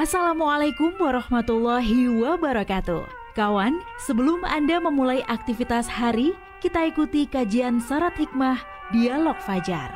Assalamualaikum warahmatullahi wabarakatuh. Kawan, sebelum Anda memulai aktivitas hari, kita ikuti kajian syarat hikmah Dialog Fajar.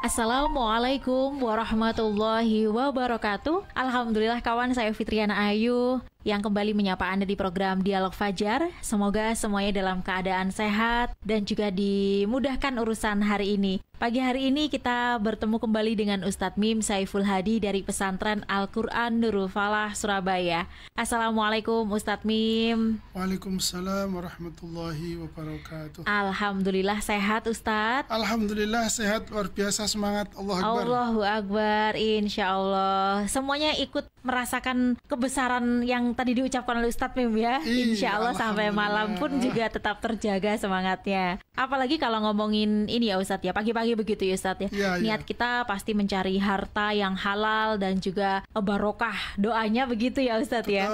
Assalamualaikum warahmatullahi wabarakatuh. Alhamdulillah kawan, saya Fitriana Ayu yang kembali menyapa Anda di program Dialog Fajar. Semoga semuanya dalam keadaan sehat dan juga dimudahkan urusan hari ini. Pagi hari ini kita bertemu kembali dengan Ustadz Mim Saiful Hadi dari Pesantren Al-Quran Nurul Falah, Surabaya. Assalamualaikum Ustadz Mim. Waalaikumsalam warahmatullahi wabarakatuh. Alhamdulillah sehat Ustadz. Alhamdulillah sehat, luar biasa, semangat. Allahu Akbar. Allahu Akbar, insya Allah. Semuanya ikut merasakan kebesaran yang tadi diucapkan oleh Ustadz Mim ya. Insya Allah sampai malam pun juga tetap terjaga semangatnya. Apalagi kalau ngomongin ini ya Ustadz ya, pagi-pagi begitu ya Ustadz ya. Niat kita pasti mencari harta yang halal dan juga barokah, doanya begitu ya Ustadz ya.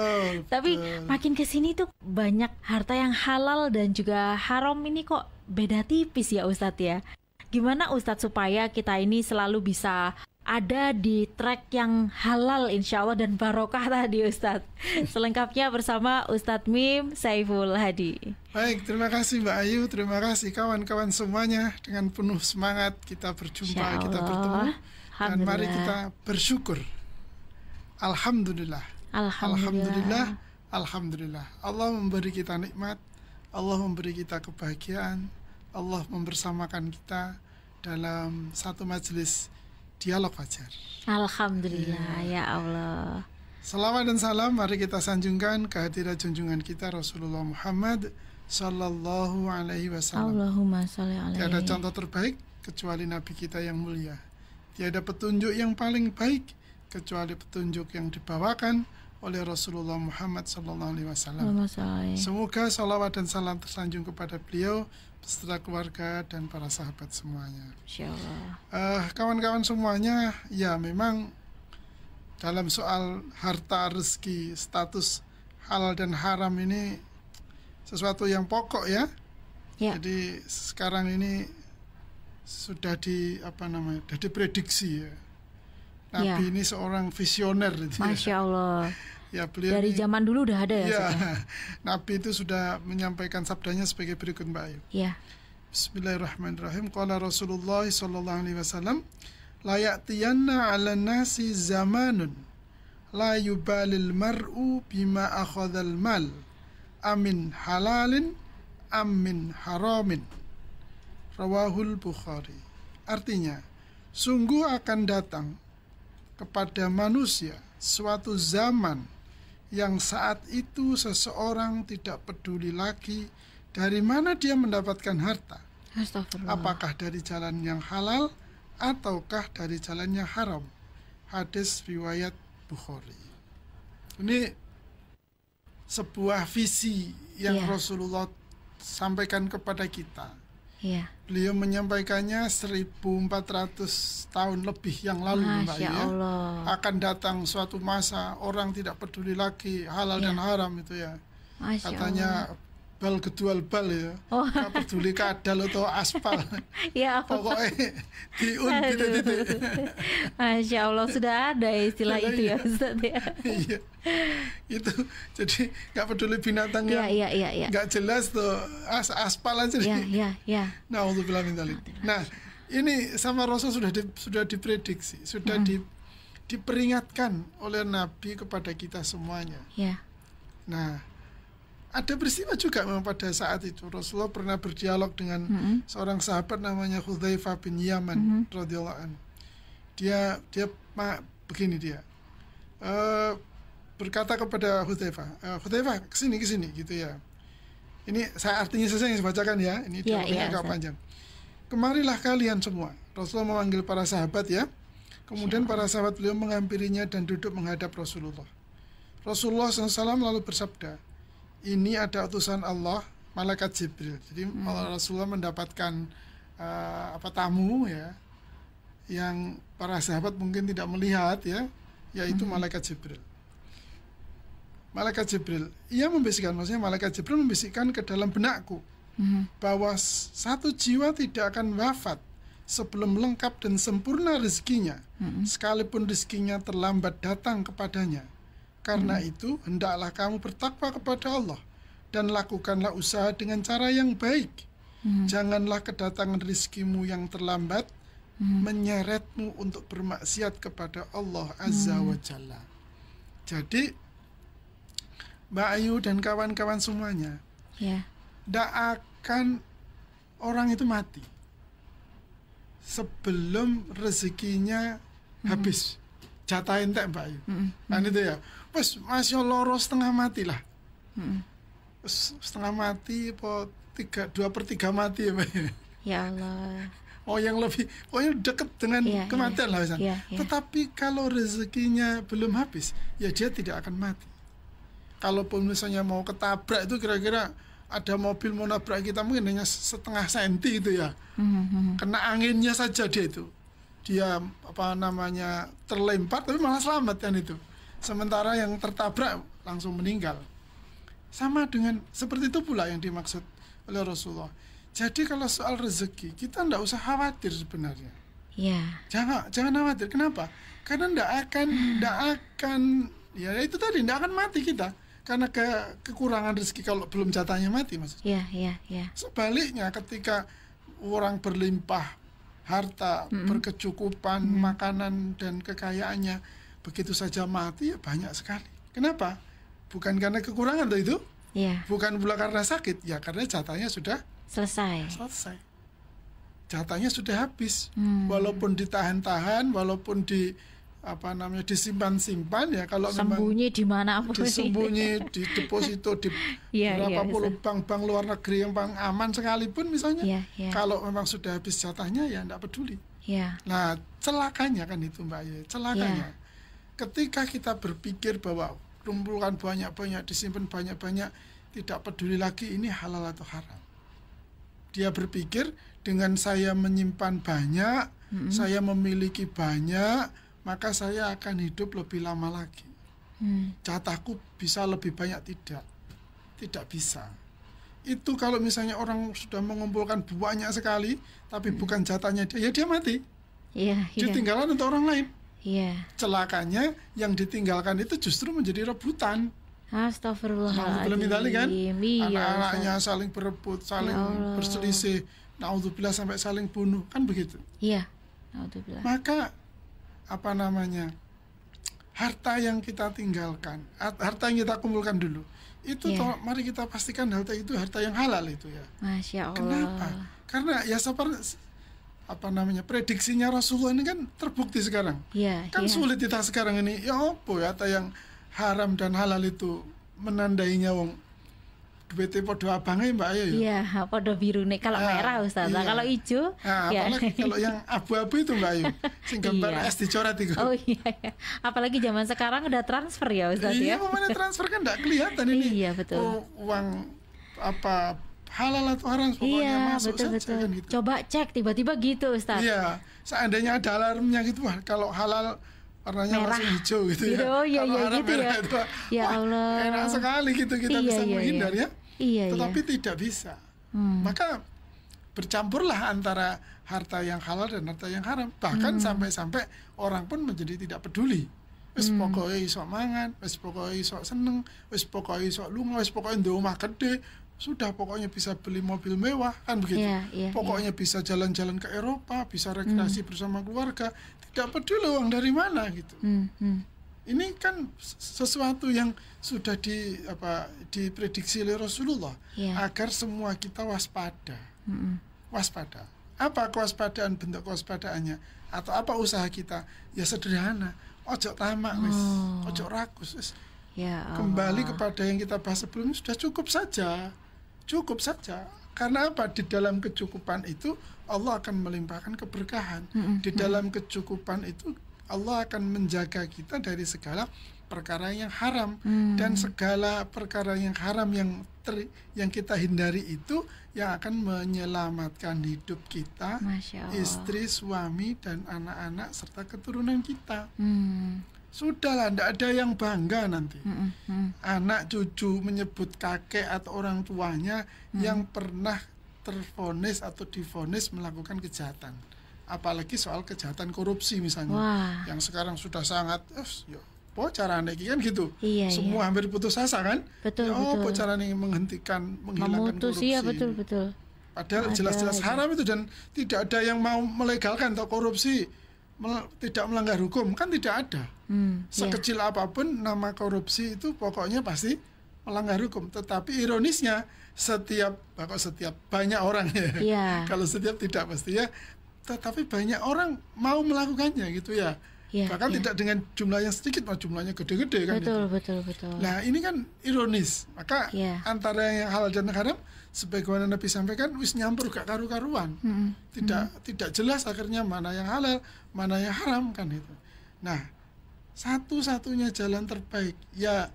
Tapi makin kesini tuh banyak harta yang halal dan juga haram ini kok beda tipis ya Ustadz ya. Gimana Ustadz supaya kita ini selalu bisa ada di track yang halal insya Allah dan barokah tadi Ustadz. Selengkapnya bersama Ustadz Mim Saiful Hadi. Baik, terima kasih Mbak Ayu, terima kasih kawan-kawan semuanya. Dengan penuh semangat kita berjumpa, kita bertemu. Dan mari kita bersyukur. Alhamdulillah. Alhamdulillah. Alhamdulillah. Allah memberi kita nikmat, Allah memberi kita kebahagiaan, Allah membersamakan kita dalam satu majelis Dialog Fajar. Alhamdulillah ya Allah. Salawat dan salam mari kita sanjungkan kehadirat junjungan kita Rasulullah Muhammad Sallallahu Alaihi Wasallam. Allahumma sholli alaihi. Tiada contoh terbaik kecuali Nabi kita yang mulia. Tiada petunjuk yang paling baik kecuali petunjuk yang dibawakan oleh Rasulullah Muhammad Sallallahu Alaihi Wasallam. Semoga salawat dan salam tersanjung kepada beliau beserta keluarga dan para sahabat semuanya. Insyaallah. Kawan-kawan semuanya, ya memang dalam soal harta, rezeki, status halal dan haram ini sesuatu yang pokok ya. Jadi sekarang ini sudah sudah diprediksi ya. Nabi ini seorang visioner gitu. Masya Allah. Ya, beliau dari zaman dulu udah ada ya. Nabi itu sudah menyampaikan sabdanya sebagai berikut Mbak Ayu. Bismillahirrahmanirrahim. Qala Rasulullah sallallahu alaihi wasallam, la ya'tiyanna 'alan nasi zamanun la yubalil mar'u bima akhadhal mal amin halalin amin haramin. Rawahul Bukhari. Artinya, sungguh akan datang kepada manusia suatu zaman yang saat itu seseorang tidak peduli lagi dari mana dia mendapatkan harta. Apakah dari jalan yang halal ataukah dari jalan yang haram. Hadis riwayat Bukhari. Ini sebuah visi yang Rasulullah sampaikan kepada kita. Beliau menyampaikannya 1400 tahun lebih yang lalu. Masya Allah. Akan datang suatu masa orang tidak peduli lagi halal dan haram itu ya. Masya katanya Allah. Bal kedual bal ya. Gak peduli kadal atau aspal. Pokoknya diun gitu. Masya Allah, sudah ada istilah itu ya Ustaz ya. Iya. Itu jadi gak peduli binatang yang gak jelas tuh, aspal aja. Na'udzubillah min dzalik. Nah, ini sama Rasul sudah diprediksi, sudah diperingatkan oleh Nabi kepada kita semuanya. Nah, ada peristiwa juga memang pada saat itu Rasulullah pernah berdialog dengan seorang sahabat namanya Hudzaifah bin Yaman radhiyallahu anhu. Dia begini berkata kepada Hudzaifah, Hudzaifah kesini gitu ya. Ini saya artinya saja yang saya bacakan ya. Ini dialognya agak panjang. Kemarilah kalian semua. Rasulullah memanggil para sahabat ya. Kemudian para sahabat beliau menghampirinya dan duduk menghadap Rasulullah. Rasulullah SAW lalu bersabda, ini ada utusan Allah, malaikat Jibril. Jadi Rasulullah mendapatkan tamu ya, yang para sahabat mungkin tidak melihat ya, yaitu malaikat Jibril. Malaikat Jibril, ia membisikkan, maksudnya malaikat Jibril membisikkan ke dalam benakku bahwa satu jiwa tidak akan wafat sebelum lengkap dan sempurna rezekinya, sekalipun rezekinya terlambat datang kepadanya. Karena itu, hendaklah kamu bertakwa kepada Allah dan lakukanlah usaha dengan cara yang baik. Janganlah kedatangan rezekimu yang terlambat menyeretmu untuk bermaksiat kepada Allah Azza wa Jalla. Jadi, Mbak Ayu dan kawan-kawan semuanya, tidak akan orang itu mati sebelum rezekinya habis. Jatah entek Mbak Ayu. Kan itu ya. Wes Masya Allah setengah mati lah. Setengah mati apa 2/3 mati ya Mbak Ayu. Ya Allah. Oh yang lebih, yang dekat dengan kematian lah misalnya. Tetapi kalau rezekinya belum habis, ya dia tidak akan mati. Kalaupun misalnya mau ketabrak itu kira-kira ada mobil mau nabrak kita mungkin hanya setengah senti itu ya. Kena anginnya saja dia terlempar tapi malah selamat kan itu. Sementara yang tertabrak langsung meninggal. Sama dengan seperti itu pula yang dimaksud oleh Rasulullah. Jadi kalau soal rezeki kita tidak usah khawatir sebenarnya. Jangan khawatir. Kenapa? Karena tidak akan ya itu tadi tidak akan mati kita. Karena kekurangan rezeki kalau belum jatahnya mati maksudnya. Sebaliknya ketika orang berlimpah harta, berkecukupan, makanan dan kekayaannya begitu saja mati ya banyak sekali. Kenapa? Bukan karena kekurangan itu. Bukan pula karena sakit, ya karena jatahnya sudah selesai. Jatahnya sudah habis. Walaupun ditahan-tahan, walaupun disimpan-simpan ya kalau sembunyi di mana pun, disembunyi di deposito di berapa puluh bank-bank luar negeri yang bank aman sekalipun misalnya, kalau memang sudah habis jatahnya ya tidak peduli. Nah celakanya kan itu Mbak Ye, celakanya ketika kita berpikir bahwa kumpulkan banyak-banyak, disimpan banyak-banyak, tidak peduli lagi ini halal atau haram. Dia berpikir dengan saya menyimpan banyak, saya memiliki banyak, maka saya akan hidup lebih lama lagi. Jatahku bisa lebih banyak, tidak bisa. Itu kalau misalnya orang sudah mengumpulkan banyak sekali, tapi bukan jatahnya dia, ya dia mati. Ditinggalkan untuk orang lain. Celakanya yang ditinggalkan itu justru menjadi rebutan. Astagfirullahaladzim. Kan? Anak-anaknya saling berebut, saling berselisih, naudzubillah sampai saling bunuh, kan begitu. Naudzubillah. Maka harta yang kita tinggalkan, harta yang kita kumpulkan dulu, itu mari kita pastikan harta itu harta yang halal itu ya. Masya Allah. Kenapa? Karena ya seperti prediksinya Rasulullah ini kan terbukti sekarang. Sulit kita sekarang ini harta yang haram dan halal itu menandainya wong duwite padha abange Mbak Ayu. Padha birune kalau merah Ustaz. Kalau hijau apalagi kalau yang abu-abu itu Mbak Ayu. Sing gambar es dicoret itu. Apalagi zaman sekarang udah transfer ya Ustaz ya. Mana transfer kan enggak kelihatan ini. Betul. Uang halal atau haram pokoknya masuk betul. Kan gitu. Coba cek tiba-tiba gitu Ustaz. Seandainya ada alarmnya gitu, kalau halal warnanya merah, masih hijau gitu ya. Kalau haram gitu merah ya. itu, ya Allah. Enak sekali gitu kita bisa menghindar ya. Tetapi tidak bisa. Maka bercampurlah antara harta yang halal dan harta yang haram. Bahkan sampai-sampai orang pun menjadi tidak peduli. Wis pokoknya iso mangan, wis pokoknya iso seneng, wis pokoknya iso lunga, wis pokoknya ndek omah gede. Sudah pokoknya bisa beli mobil mewah kan begitu. Pokoknya bisa jalan-jalan ke Eropa, bisa rekreasi bersama keluarga, tidak peduli uang dari mana gitu. Ini kan sesuatu yang sudah diprediksi oleh Rasulullah agar semua kita waspada. Waspada. Apa kewaspadaan, bentuk kewaspadaannya atau apa usaha kita? Ya sederhana. Ojo tamak wis, ojo rakus wis. Kembali kepada yang kita bahas sebelumnya sudah cukup saja. Cukup saja. Karena apa? Di dalam kecukupan itu Allah akan melimpahkan keberkahan. Di dalam kecukupan itu Allah akan menjaga kita dari segala perkara yang haram. Dan segala perkara yang haram yang kita hindari itu yang akan menyelamatkan hidup kita, istri, suami, dan anak-anak serta keturunan kita. Sudahlah, tidak ada yang bangga nanti. Anak cucu menyebut kakek atau orang tuanya yang pernah tervonis atau divonis melakukan kejahatan. apalagi soal kejahatan korupsi misalnya. Wah. Yang sekarang sudah sangat po carane iki kan gitu. Iya, Semua hampir putus asa kan? Betul, po betul. carane menghilangkan Memutus, korupsi. iya betul. Padahal jelas-jelas haram itu, dan tidak ada yang mau melegalkan atau korupsi tidak melanggar hukum, kan tidak ada. Sekecil apapun nama korupsi itu pokoknya pasti melanggar hukum. Tetapi ironisnya setiap banyak orang ya. Iya. Kalau setiap tidak pasti ya, tetapi banyak orang mau melakukannya gitu ya. Iya, Bahkan tidak dengan jumlah yang sedikit, malah jumlahnya gede-gede kan. Betul. Nah ini kan ironis. Maka antara yang halal dan haram, sebagaimana Nabi sampaikan, wis nyampur gak karu-karuan. Tidak jelas akhirnya mana yang halal, mana yang haram kan itu. Nah, satu-satunya jalan terbaik ya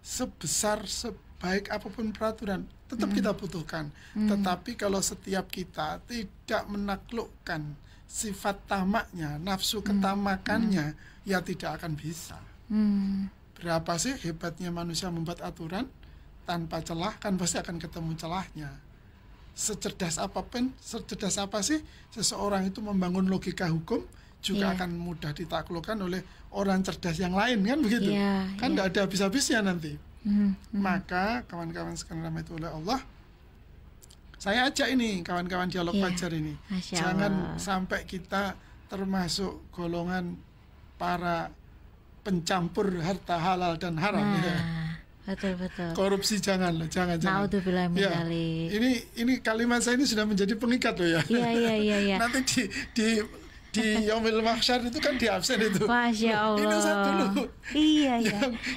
sebaik apapun peraturan tetap kita butuhkan. Tetapi kalau setiap kita tidak menaklukkan sifat tamaknya, nafsu ketamakannya, ya tidak akan bisa. Berapa sih hebatnya manusia membuat aturan tanpa celah, kan pasti akan ketemu celahnya. Secerdas apa sih seseorang itu membangun logika hukum juga akan mudah ditaklukkan oleh orang cerdas yang lain, kan begitu? Kan tidak ada habis-habisnya nanti. Maka kawan-kawan sekalian rahmati oleh Allah, saya ajak ini kawan-kawan dialog Fajar ini, jangan sampai kita termasuk golongan para pencampur harta halal dan haram. Betul. Korupsi jangan. Naudzubillah min dzalik. Ini kalimat saya ini sudah menjadi pengikat loh ya. Iya. Nanti di Yaumil Mahsyar itu kan di absen itu. Masya Allah. Ini satu dulu. Iya.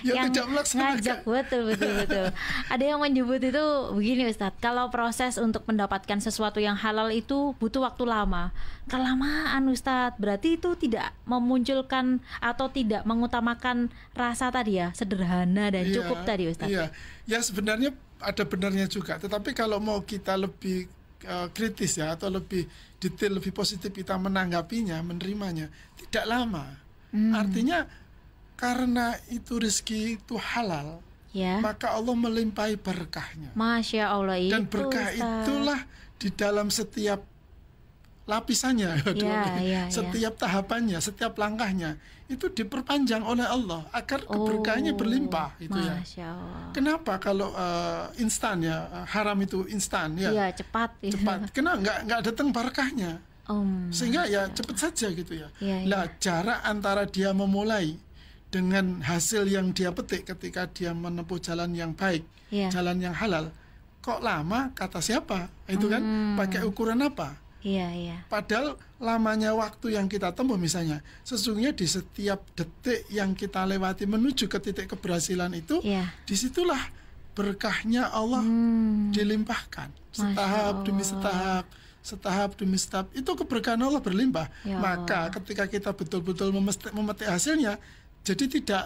yang tidak melaksanakan. Ngajak, betul. Ada yang menyebut itu begini Ustadz, kalau proses untuk mendapatkan sesuatu yang halal itu butuh waktu lama. Kelamaan Ustadz, berarti itu tidak memunculkan atau tidak mengutamakan rasa tadi ya, sederhana dan cukup tadi Ustadz. Iya, ya sebenarnya ada benarnya juga. Tetapi kalau mau kita lebih kritis ya, atau lebih detail, lebih positif kita menanggapinya, menerimanya, tidak lama. Artinya karena itu rezeki itu halal, maka Allah melimpahi berkahnya. Masya Allah. Dan berkah itulah di dalam setiap lapisannya, setiap tahapannya, setiap langkahnya itu diperpanjang oleh Allah agar keberkahannya berlimpah itu ya. Kenapa kalau instan ya, haram itu instan ya? Iya, cepat. Kenapa nggak datang berkahnya? Sehingga ya cepat saja gitu ya. Lah jarak antara dia memulai dengan hasil yang dia petik ketika dia menempuh jalan yang baik, jalan yang halal, kok lama? Kata siapa? Itu kan pakai ukuran apa? Iya. Padahal lamanya waktu yang kita tempuh misalnya, sesungguhnya di setiap detik yang kita lewati menuju ke titik keberhasilan itu, disitulah berkahnya Allah dilimpahkan. Setahap demi setahap, itu keberkahan Allah berlimpah. Maka ketika kita betul-betul memetik hasilnya, jadi tidak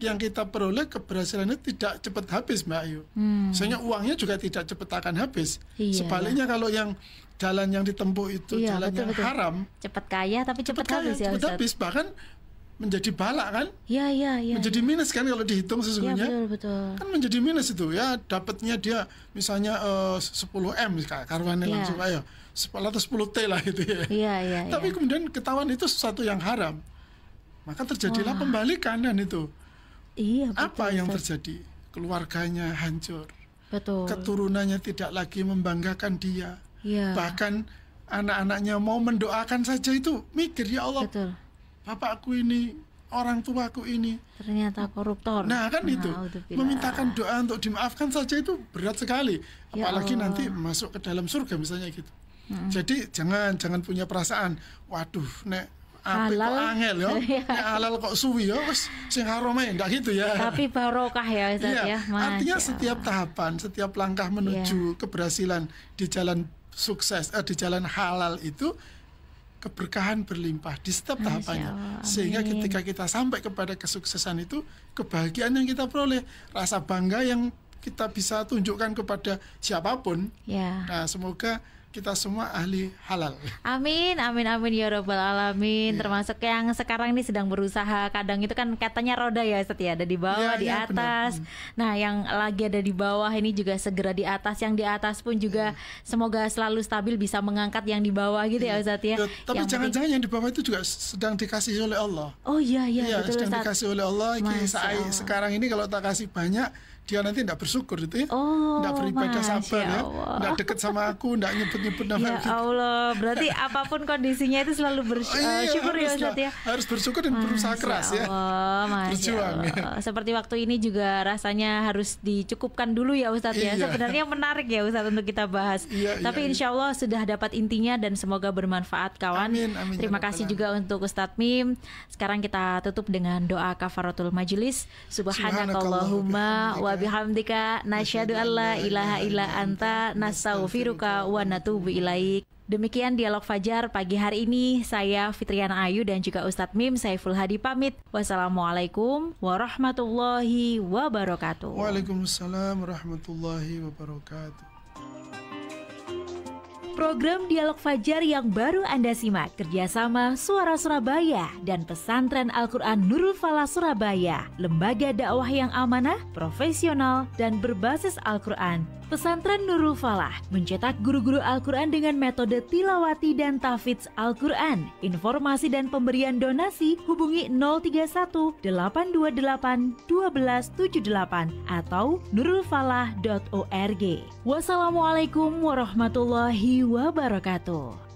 yang kita peroleh keberhasilan itu tidak cepat habis, Mbak Ayu. Sehingga uangnya juga tidak cepat akan habis. Sebaliknya kalau yang jalan yang ditempuh itu jalan yang haram, cepat kaya tapi cepat habis ya Ustaz. Cepat habis, bahkan menjadi balak kan? Iya. Menjadi minus kan kalau dihitung sesungguhnya. Iya, betul. Kan menjadi minus itu ya, dapatnya dia misalnya 10M karwane langsung ayo 10 T lah gitu ya. Iya. Tapi kemudian ketahuan itu sesuatu yang haram. Maka terjadilah pembalikan dan itu. Iya, betul. Apa yang terjadi? Keluarganya hancur. Betul. Keturunannya tidak lagi membanggakan dia. Bahkan anak-anaknya mau mendoakan saja itu mikir, ya Allah, bapakku ini, orang tuaku ini ternyata koruptor. Nah kan itu, memintakan doa untuk dimaafkan saja itu berat sekali. Apalagi nanti masuk ke dalam surga misalnya gitu. Jadi jangan punya perasaan, waduh nek apik kok angel ya, nek halal kok suwi ya, wis sing harome ndak gitu ya. Tapi barokah ya Ustaz ya. Artinya setiap tahapan, setiap langkah menuju keberhasilan di jalan sukses, di jalan halal itu keberkahan berlimpah di setiap tahapannya. Sehingga ketika kita sampai kepada kesuksesan itu, kebahagiaan yang kita peroleh, rasa bangga yang kita bisa tunjukkan kepada siapapun. Nah, semoga kita semua ahli halal. Amin, amin, amin ya rabbal alamin. Termasuk yang sekarang ini sedang berusaha, kadang itu kan katanya roda ya Ustaz ya, ada di bawah, di atas. Nah, yang lagi ada di bawah ini juga segera di atas, yang di atas pun juga semoga selalu stabil, bisa mengangkat yang di bawah gitu ya Ustaz ya. Tapi jangan-jangan yang di bawah itu juga sedang dikasih oleh Allah. Oh iya, betul, sedang dikasih oleh Allah. Sekarang ini kalau tak kasih banyak, dia nanti tidak bersyukur itu ya. Tidak beribadah sabar ya. Tidak dekat sama aku, tidak nyebut-nyebut nama ya Allah, berarti apapun kondisinya itu selalu bersyukur ya Ustaz ya. Harus bersyukur dan berusaha keras ya. Berjuang ya. Seperti waktu ini juga rasanya harus dicukupkan dulu ya Ustaz ya. Sebenarnya menarik ya Ustaz untuk kita bahas. Tapi insya Allah sudah dapat intinya dan semoga bermanfaat kawan. Amin, terima kasih juga untuk Ustadz Mim. Sekarang kita tutup dengan doa kafaratul majelis. Subhanakallahumma wa bihamdika nasyhadu alla ilaha illa anta nastaghfiruka wa natubu ilaik. Demikian Dialog Fajar pagi hari ini. Saya Fitriana Ayu dan juga Ustadz Mim Saiful Hadi pamit. Wassalamualaikum warahmatullahi wabarakatuh. Waalaikumsalam warahmatullahi wabarakatuh. Program Dialog Fajar yang baru Anda simak kerjasama Suara Surabaya dan Pesantren Al-Quran Nurul Falah Surabaya, lembaga dakwah yang amanah, profesional, dan berbasis Al-Quran. Pesantren Nurul Falah mencetak guru-guru Al-Quran dengan metode tilawati dan tahfidz Al-Quran. Informasi dan pemberian donasi hubungi 031 828 1278 atau nurulfalah.org. Wassalamualaikum warahmatullahi wabarakatuh.